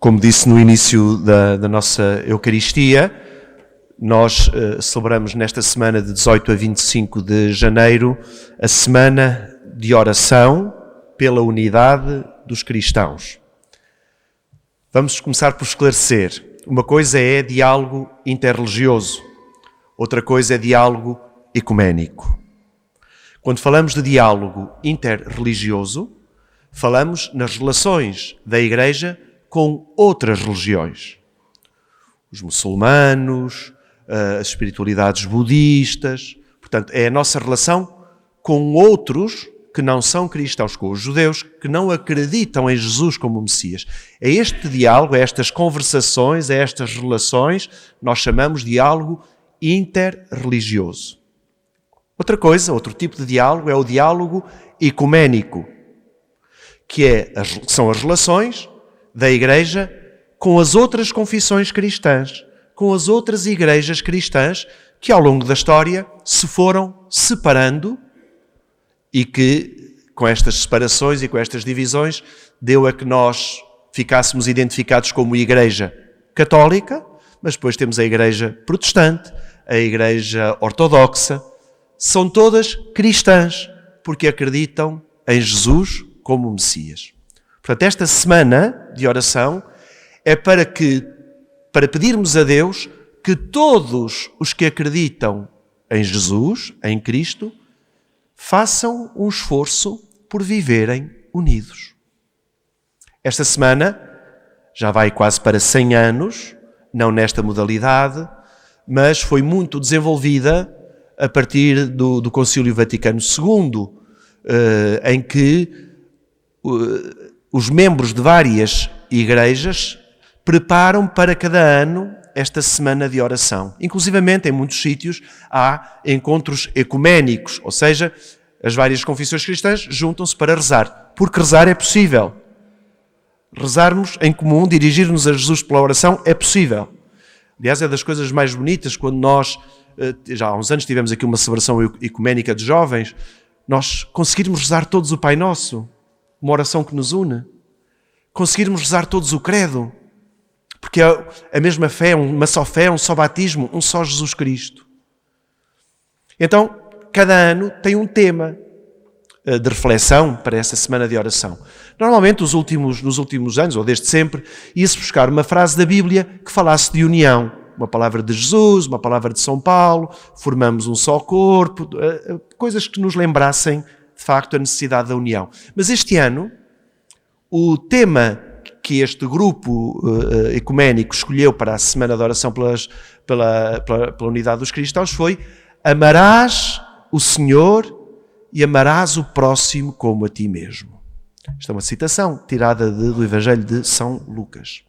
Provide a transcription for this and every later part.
Como disse no início da nossa Eucaristia, nós celebramos nesta semana de 18 a 25 de janeiro a semana de oração pela unidade dos cristãos. Vamos começar por esclarecer. Uma coisa é diálogo interreligioso, outra coisa é diálogo ecuménico. Quando falamos de diálogo interreligioso, falamos nas relações da Igreja com outras religiões. Os muçulmanos, as espiritualidades budistas. Portanto, é a nossa relação com outros que não são cristãos, com os judeus, que não acreditam em Jesus como Messias. É este diálogo, é estas conversações, é estas relações, nós chamamos de diálogo interreligioso. Outra coisa, outro tipo de diálogo é o diálogo ecuménico, que são as relações da Igreja com as outras confissões cristãs, com as outras igrejas cristãs que ao longo da história se foram separando e que com estas separações e com estas divisões deu a que nós ficássemos identificados como Igreja Católica, mas depois temos a Igreja Protestante, a Igreja Ortodoxa. São todas cristãs porque acreditam em Jesus como Messias. Portanto, esta semana de oração é para pedirmos a Deus que todos os que acreditam em Jesus, em Cristo, façam um esforço por viverem unidos. Esta semana já vai quase para 100 anos, não nesta modalidade, mas foi muito desenvolvida a partir do Concílio Vaticano II, em que os membros de várias igrejas preparam para cada ano esta semana de oração. Inclusivamente, em muitos sítios, há encontros ecuménicos, ou seja, as várias confissões cristãs juntam-se para rezar. Porque rezar é possível. Rezarmos em comum, dirigir-nos a Jesus pela oração é possível. Aliás, é das coisas mais bonitas quando nós, já há uns anos tivemos aqui uma celebração ecuménica de jovens, nós conseguirmos rezar todos o Pai Nosso, uma oração que nos une. Conseguirmos rezar todos o credo, porque é a mesma fé, uma só fé, um só batismo, um só Jesus Cristo. Então, cada ano tem um tema de reflexão para essa semana de oração. Normalmente, nos últimos anos, ou desde sempre, ia-se buscar uma frase da Bíblia que falasse de união. Uma palavra de Jesus, uma palavra de São Paulo, formamos um só corpo, coisas que nos lembrassem, de facto, a necessidade da união. Mas este ano, o tema que este grupo ecuménico escolheu para a semana de oração pela unidade dos cristãos foi: amarás o Senhor e amarás o próximo como a ti mesmo. Esta é uma citação tirada do Evangelho de São Lucas.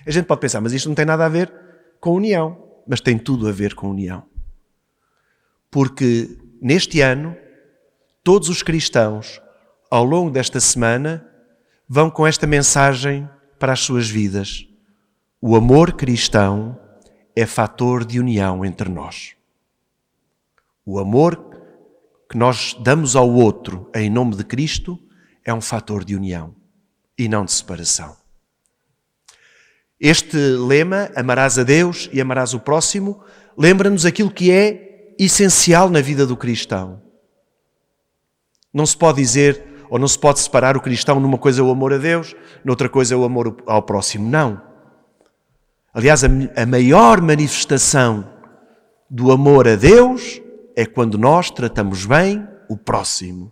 A gente pode pensar, mas isto não tem nada a ver com união. Mas tem tudo a ver com união. Porque neste ano, todos os cristãos, ao longo desta semana, vão com esta mensagem para as suas vidas. O amor cristão é fator de união entre nós. O amor que nós damos ao outro em nome de Cristo é um fator de união e não de separação. Este lema, amarás a Deus e amarás o próximo, lembra-nos aquilo que é essencial na vida do cristão. Não se pode dizer, ou não se pode separar o cristão numa coisa é o amor a Deus, noutra coisa é o amor ao próximo. Não. Aliás, a maior manifestação do amor a Deus é quando nós tratamos bem o próximo.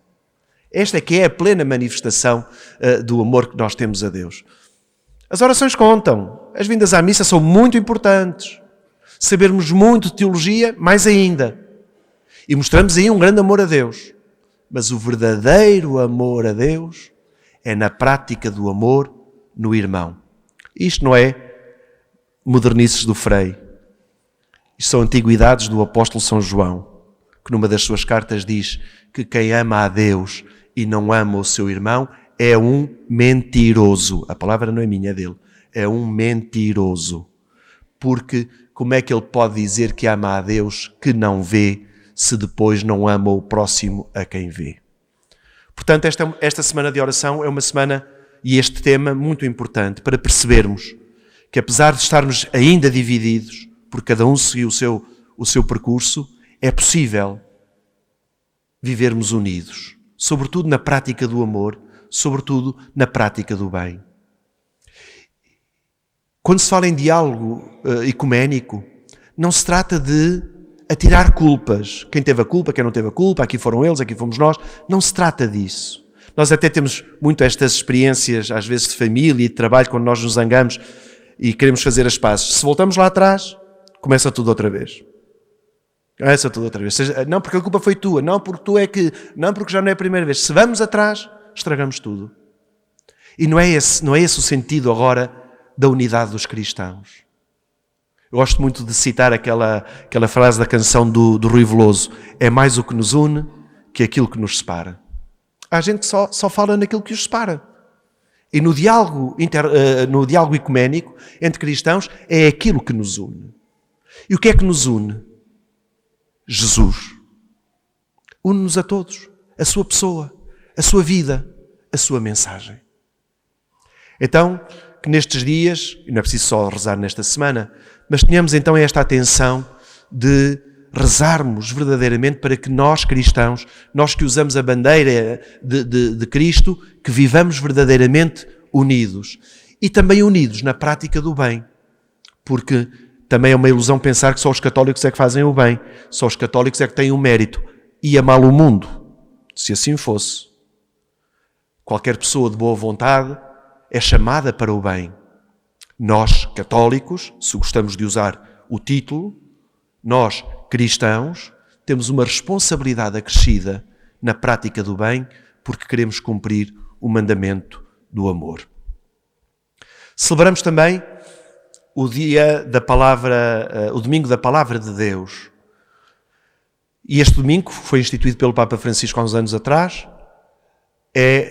Esta é que é a plena manifestação do amor que nós temos a Deus. As orações contam. As vindas à missa são muito importantes. Sabermos muito de teologia, mais ainda. E mostramos aí um grande amor a Deus. Mas o verdadeiro amor a Deus é na prática do amor no irmão. Isto não é modernices do Frei. Isto são antiguidades do apóstolo São João, que numa das suas cartas diz que quem ama a Deus e não ama o seu irmão é um mentiroso. A palavra não é minha, é dele. É um mentiroso. Porque como é que ele pode dizer que ama a Deus que não vê, se depois não ama o próximo a quem vê? Portanto, esta semana de oração é uma semana e este tema muito importante para percebermos que, apesar de estarmos ainda divididos, porque cada um seguiu o seu percurso, é possível vivermos unidos, sobretudo na prática do amor, sobretudo na prática do bem. Quando se fala em diálogo ecuménico, não se trata de atirar culpas. Quem teve a culpa, quem não teve a culpa, aqui foram eles, aqui fomos nós. Não se trata disso. Nós até temos muito estas experiências, às vezes de família e de trabalho, quando nós nos zangamos e queremos fazer as pazes. Se voltamos lá atrás, começa tudo outra vez. Começa tudo outra vez. Não porque a culpa foi tua, não porque tu é que... Não porque já não é a primeira vez. Se vamos atrás, estragamos tudo. E não é esse o sentido agora da unidade dos cristãos. Eu gosto muito de citar aquela frase da canção do Rui Veloso. É mais o que nos une que aquilo que nos separa. Há gente que só fala naquilo que os separa. E no diálogo ecuménico entre cristãos é aquilo que nos une. E o que é que nos une? Jesus. Une-nos a todos. A sua pessoa, a sua vida, a sua mensagem. Então, que nestes dias, e não é preciso só rezar nesta semana, mas tenhamos então esta atenção de rezarmos verdadeiramente para que nós cristãos, nós que usamos a bandeira de Cristo, que vivamos verdadeiramente unidos. E também unidos na prática do bem. Porque também é uma ilusão pensar que só os católicos é que fazem o bem. Só os católicos é que têm o mérito. E amar o mundo. Se assim fosse. Qualquer pessoa de boa vontade é chamada para o bem. Nós, católicos, se gostamos de usar o título, nós, cristãos, temos uma responsabilidade acrescida na prática do bem porque queremos cumprir o mandamento do amor. Celebramos também o dia da palavra, o domingo da Palavra de Deus. E este domingo foi instituído pelo Papa Francisco há uns anos atrás.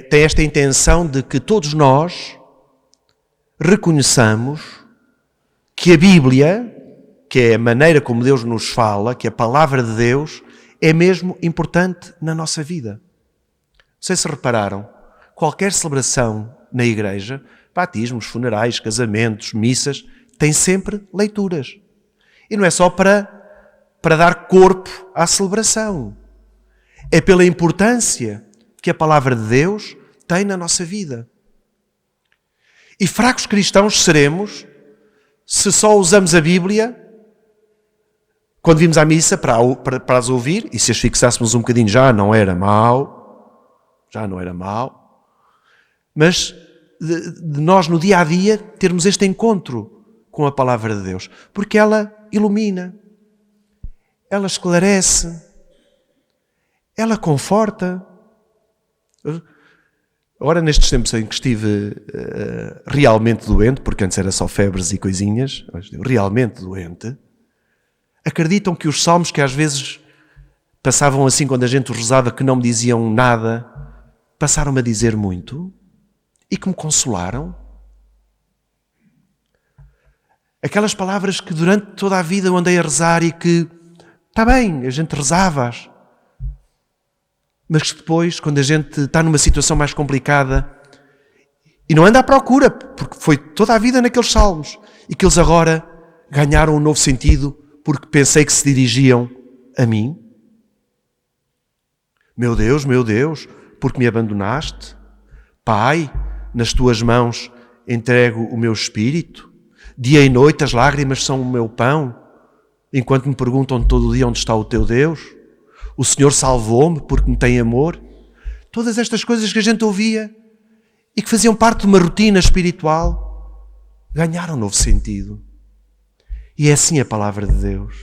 Tem esta intenção de que todos nós reconheçamos que a Bíblia, que é a maneira como Deus nos fala, que a Palavra de Deus é mesmo importante na nossa vida. Não sei se repararam, qualquer celebração na igreja, batismos, funerais, casamentos, missas, tem sempre leituras. E não é só para dar corpo à celebração. É pela importância que a Palavra de Deus tem na nossa vida. E fracos cristãos seremos se só usamos a Bíblia quando vimos à missa para as ouvir, e se as fixássemos um bocadinho já não era mau, mas de nós no dia a dia termos este encontro com a Palavra de Deus, porque ela ilumina, ela esclarece, ela conforta. Agora, nestes tempos em que estive realmente doente, porque antes era só febres e coisinhas, realmente doente, acreditam que os salmos que às vezes passavam assim quando a gente os rezava, que não me diziam nada, passaram-me a dizer muito e que me consolaram? Aquelas palavras que durante toda a vida eu andei a rezar e que, está bem, a gente rezava-as, mas que depois, quando a gente está numa situação mais complicada e não anda à procura, porque foi toda a vida naqueles salmos, e que eles agora ganharam um novo sentido porque pensei que se dirigiam a mim. Meu Deus, porque me abandonaste? Pai, nas tuas mãos entrego o meu espírito. Dia e noite as lágrimas são o meu pão, enquanto me perguntam todo dia onde está o teu Deus. O Senhor salvou-me porque me tem amor. Todas estas coisas que a gente ouvia e que faziam parte de uma rotina espiritual ganharam um novo sentido. E é assim a Palavra de Deus.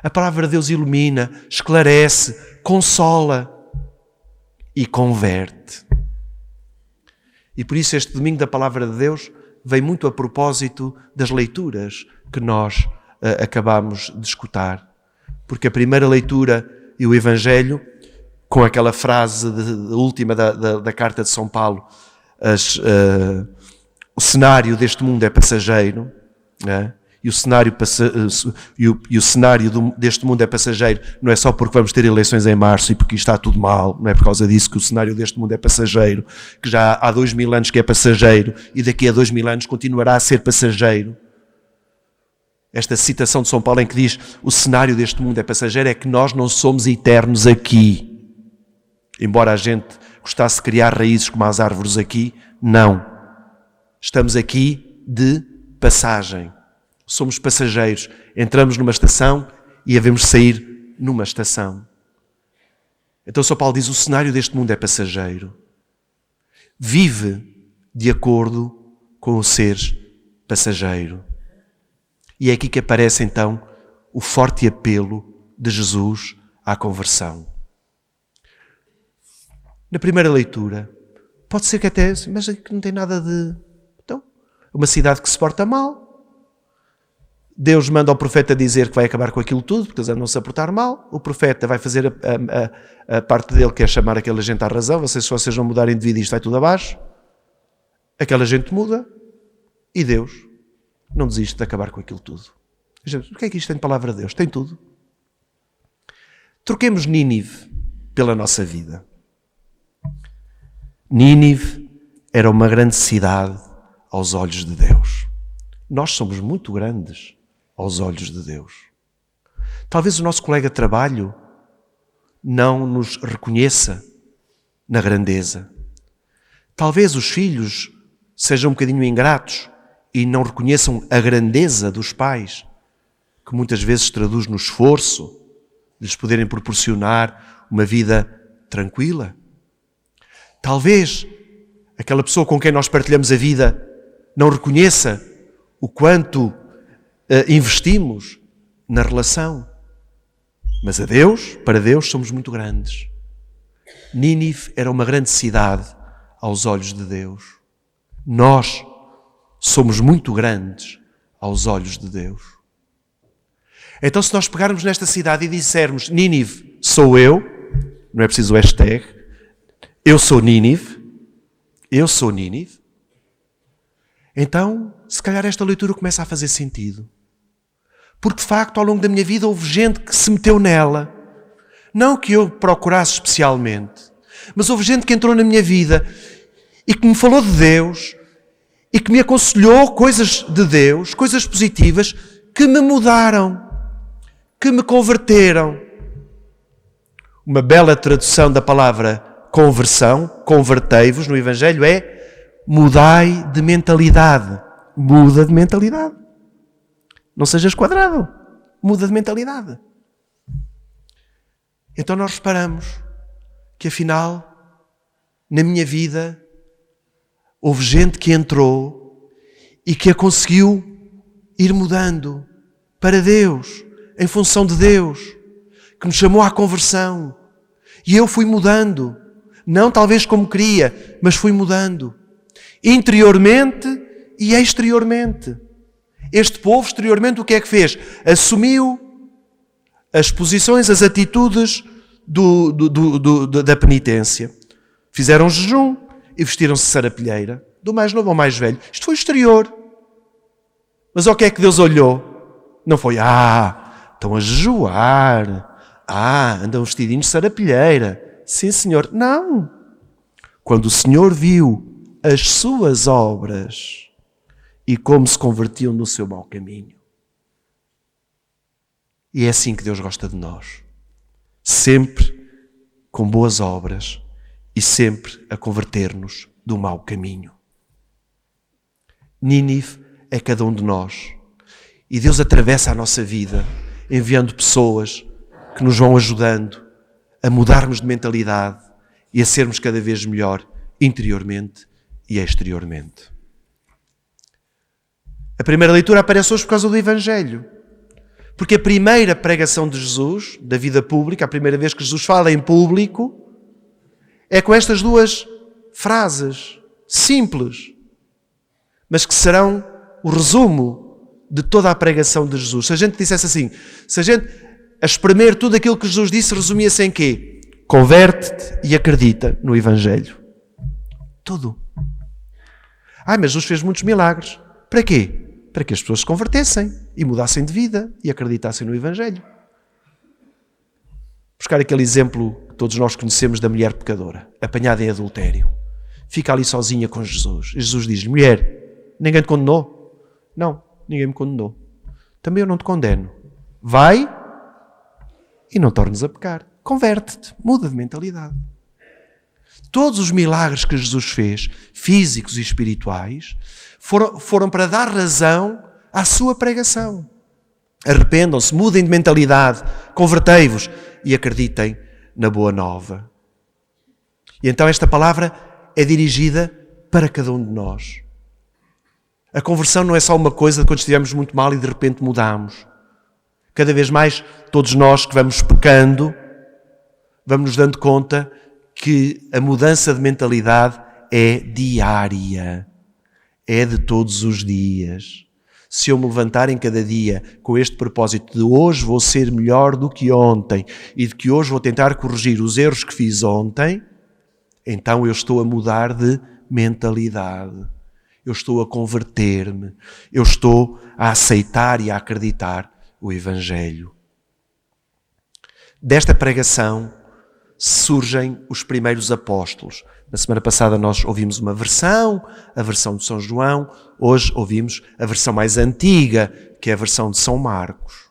A Palavra de Deus ilumina, esclarece, consola e converte. E por isso este domingo da Palavra de Deus vem muito a propósito das leituras que nós acabamos de escutar. Porque a primeira leitura e o Evangelho, com aquela frase última da carta de São Paulo, o cenário deste mundo é passageiro, né? e o cenário, deste mundo é passageiro, não é só porque vamos ter eleições em março e porque está tudo mal, não é por causa disso que o cenário deste mundo é passageiro, que já há 2000 anos que é passageiro e daqui a 2000 anos continuará a ser passageiro. Esta citação de São Paulo em que diz o cenário deste mundo é passageiro é que nós não somos eternos aqui. Embora a gente gostasse de criar raízes como as árvores aqui, não. Estamos aqui de passagem. Somos passageiros. Entramos numa estação e havemos de sair numa estação. Então São Paulo diz, o cenário deste mundo é passageiro. Vive de acordo com o seres passageiro. E é aqui que aparece então o forte apelo de Jesus à conversão. Na primeira leitura, pode ser que até, mas aqui não tem nada de... Então, uma cidade que se porta mal. Deus manda ao profeta dizer que vai acabar com aquilo tudo, porque eles andam-se a portar mal. O profeta vai fazer a parte dele, que é chamar aquela gente à razão. Se vocês não mudarem de vida, isto vai tudo abaixo. Aquela gente muda e Deus não desiste de acabar com aquilo tudo. O que é que isto tem de palavra de Deus? Tem tudo. Troquemos Nínive pela nossa vida. Nínive era uma grande cidade aos olhos de Deus. Nós somos muito grandes aos olhos de Deus. Talvez o nosso colega de trabalho não nos reconheça na grandeza. Talvez os filhos sejam um bocadinho ingratos e não reconheçam a grandeza dos pais, que muitas vezes se traduz no esforço de lhes poderem proporcionar uma vida tranquila. Talvez aquela pessoa com quem nós partilhamos a vida não reconheça o quanto investimos na relação. Mas para Deus somos muito grandes. Nínive era uma grande cidade aos olhos de Deus. Nós somos muito grandes aos olhos de Deus. Então, se nós pegarmos nesta cidade e dissermos Nínive sou eu, não é preciso o hashtag, eu sou Nínive, então, se calhar esta leitura começa a fazer sentido. Porque, de facto, ao longo da minha vida houve gente que se meteu nela. Não que eu procurasse especialmente, mas houve gente que entrou na minha vida e que me falou de Deus e que me aconselhou coisas de Deus, coisas positivas, que me mudaram, que me converteram. Uma bela tradução da palavra conversão, convertei-vos, no Evangelho é mudai de mentalidade. Muda de mentalidade. Não sejas quadrado. Muda de mentalidade. Então nós reparamos que afinal, na minha vida, houve gente que entrou e que a conseguiu ir mudando para Deus, em função de Deus, que nos chamou à conversão. E eu fui mudando. Não talvez como queria, mas fui mudando. Interiormente e exteriormente. Este povo, exteriormente, o que é que fez? Assumiu as posições, as atitudes da penitência. Fizeram jejum e vestiram-se de sarapilheira, do mais novo ao mais velho. Isto foi exterior. Mas ao que é que Deus olhou? Não foi, estão a jejuar. Andam vestidinhos de sarapilheira. Sim, Senhor. Não. Quando o Senhor viu as suas obras e como se convertiam no seu mau caminho. E é assim que Deus gosta de nós. Sempre com boas obras e sempre a converter-nos do mau caminho. Nínive é cada um de nós. E Deus atravessa a nossa vida enviando pessoas que nos vão ajudando a mudarmos de mentalidade e a sermos cada vez melhor interiormente e exteriormente. A primeira leitura aparece hoje por causa do Evangelho. Porque a primeira pregação de Jesus, da vida pública, a primeira vez que Jesus fala em público, é com estas duas frases simples, mas que serão o resumo de toda a pregação de Jesus. Se a gente dissesse assim, se a gente a espremer tudo aquilo que Jesus disse, resumia-se em quê? Converte-te e acredita no Evangelho. Tudo. Mas Jesus fez muitos milagres. Para quê? Para que as pessoas se convertessem. e mudassem de vida e acreditassem no Evangelho. Buscar aquele exemplo que todos nós conhecemos da mulher pecadora, apanhada em adultério. Fica ali sozinha com Jesus. E Jesus diz-lhe: mulher, ninguém te condenou? Não, ninguém me condenou. Também eu não te condeno. Vai e não tornes a pecar. Converte-te, muda de mentalidade. Todos os milagres que Jesus fez, físicos e espirituais, foram para dar razão à sua pregação. Arrependam-se, mudem de mentalidade, convertei-vos e acreditem na boa nova. E então esta palavra é dirigida para cada um de nós. A conversão não é só uma coisa de quando estivemos muito mal e de repente mudamos. Cada vez mais, todos nós que vamos pecando, vamos nos dando conta que a mudança de mentalidade é diária. É de todos os dias. Se eu me levantar em cada dia com este propósito de hoje vou ser melhor do que ontem e de que hoje vou tentar corrigir os erros que fiz ontem, então eu estou a mudar de mentalidade. Eu estou a converter-me. Eu estou a aceitar e a acreditar o Evangelho. Desta pregação surgem os primeiros apóstolos. Na semana passada nós ouvimos uma versão, a versão de São João. Hoje ouvimos a versão mais antiga, que é a versão de São Marcos.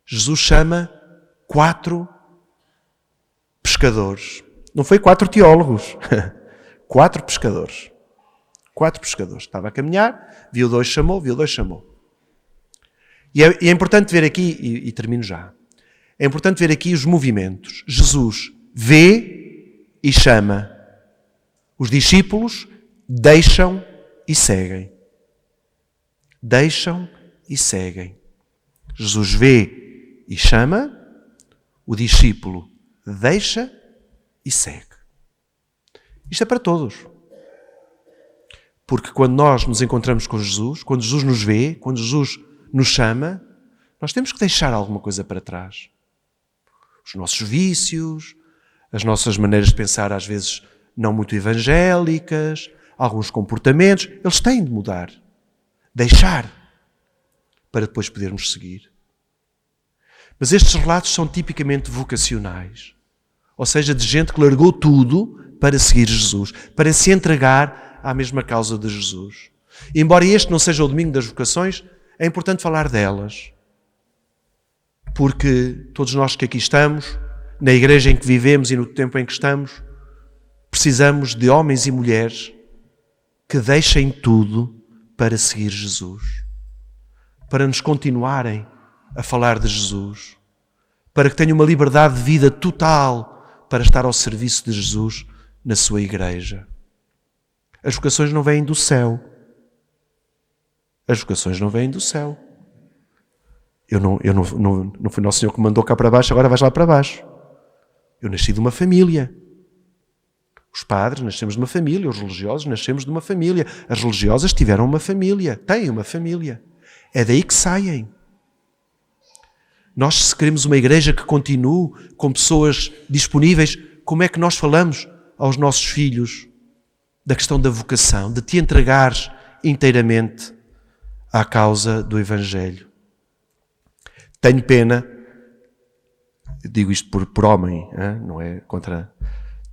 Jesus chama 4 pescadores. Não foi 4 teólogos. 4 pescadores. 4 pescadores. Estava a caminhar, viu 2, chamou, viu 2, chamou. E é importante ver aqui, e termino já, é importante ver aqui os movimentos. Jesus vê e chama. Os discípulos deixam e seguem. Deixam e seguem. Jesus vê e chama, o discípulo deixa e segue. Isto é para todos. Porque quando nós nos encontramos com Jesus, quando Jesus nos vê, quando Jesus nos chama, nós temos que deixar alguma coisa para trás. Os nossos vícios, as nossas maneiras de pensar às vezes não muito evangélicas, alguns comportamentos, eles têm de mudar. Deixar, para depois podermos seguir. Mas estes relatos são tipicamente vocacionais. Ou seja, de gente que largou tudo para seguir Jesus, para se entregar à mesma causa de Jesus. E embora este não seja o domingo das vocações, é importante falar delas. Porque todos nós que aqui estamos, na igreja em que vivemos e no tempo em que estamos, precisamos de homens e mulheres que deixem tudo para seguir Jesus. Para nos continuarem a falar de Jesus. Para que tenham uma liberdade de vida total para estar ao serviço de Jesus na sua igreja. As vocações não vêm do céu. As vocações não vêm do céu. Não foi Nosso Senhor que me mandou cá para baixo, agora vais lá para baixo. Eu nasci de uma família. Os padres nascemos de uma família, os religiosos nascemos de uma família. As religiosas tiveram uma família, têm uma família. É daí que saem. Nós, se queremos uma igreja que continue com pessoas disponíveis, como é que nós falamos aos nossos filhos da questão da vocação, de te entregares inteiramente à causa do Evangelho? Tenho pena, digo isto por homem, não é contra...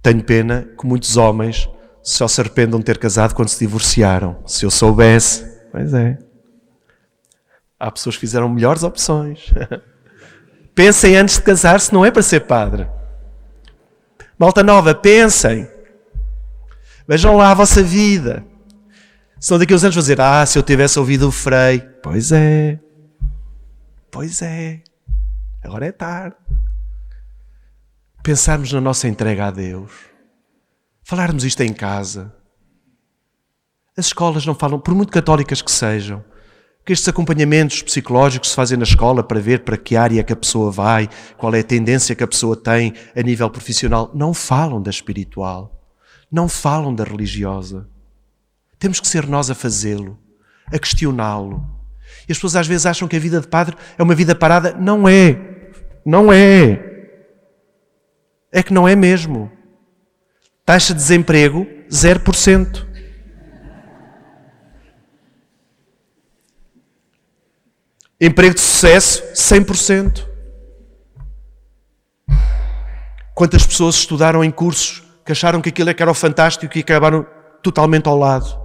Tenho pena que muitos homens só se arrependam de ter casado quando se divorciaram. Se eu soubesse, pois é. Há pessoas que fizeram melhores opções. Pensem antes de casar-se, não é para ser padre. Malta nova, pensem. Vejam lá a vossa vida. Senão daqui a uns anos vão dizer, se eu tivesse ouvido o Frei. Pois é. Pois é. Agora é tarde. Pensarmos na nossa entrega a Deus. Falarmos isto em casa. As escolas não falam, por muito católicas que sejam, que estes acompanhamentos psicológicos se fazem na escola para ver para que área que a pessoa vai, qual é a tendência que a pessoa tem a nível profissional, não falam da espiritual. Não falam da religiosa. Temos que ser nós a fazê-lo, a questioná-lo. E as pessoas às vezes acham que a vida de padre é uma vida parada. Não é. Não é. É que não é mesmo. Taxa de desemprego, 0%. Emprego de sucesso, 100%. Quantas pessoas estudaram em cursos que acharam que aquilo é que era o fantástico e acabaram totalmente ao lado?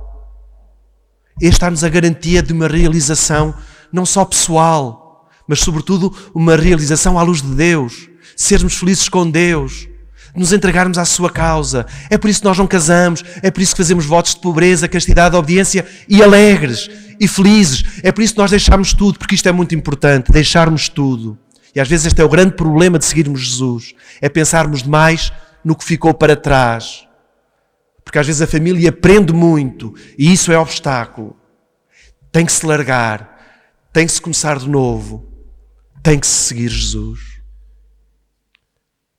Este dá-nos a garantia de uma realização não só pessoal, mas sobretudo uma realização à luz de Deus. Sermos felizes com Deus, nos entregarmos à sua causa. É por isso que nós não casamos, é por isso que fazemos votos de pobreza, castidade, obediência e alegres e felizes. É por isso que nós deixarmos tudo, porque isto é muito importante, deixarmos tudo. E às vezes este é o grande problema de seguirmos Jesus, é pensarmos demais no que ficou para trás. Porque às vezes a família aprende muito e isso é obstáculo. Tem que se largar, tem que se começar de novo, tem que se seguir Jesus.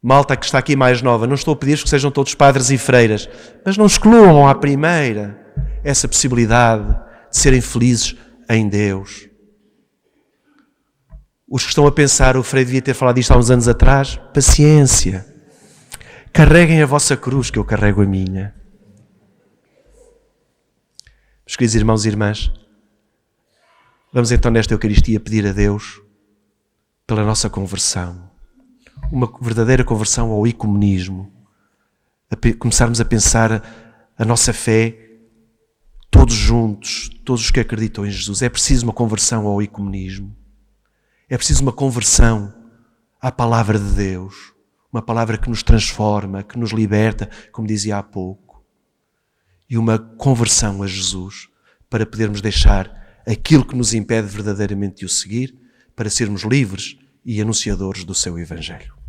Malta que está aqui mais nova, não estou a pedir que sejam todos padres e freiras, mas não excluam à primeira essa possibilidade de serem felizes em Deus. Os que estão a pensar, o Frei devia ter falado isto há uns anos atrás, paciência. Carreguem a vossa cruz, que eu carrego a minha. Meus queridos irmãos e irmãs, vamos então nesta Eucaristia pedir a Deus pela nossa conversão. Uma verdadeira conversão ao ecumenismo. Começarmos a pensar a nossa fé todos juntos, todos os que acreditam em Jesus. É preciso uma conversão ao ecumenismo. É preciso uma conversão à palavra de Deus. Uma palavra que nos transforma, que nos liberta, como dizia há pouco. E uma conversão a Jesus para podermos deixar aquilo que nos impede verdadeiramente de o seguir, para sermos livres e anunciadores do seu Evangelho.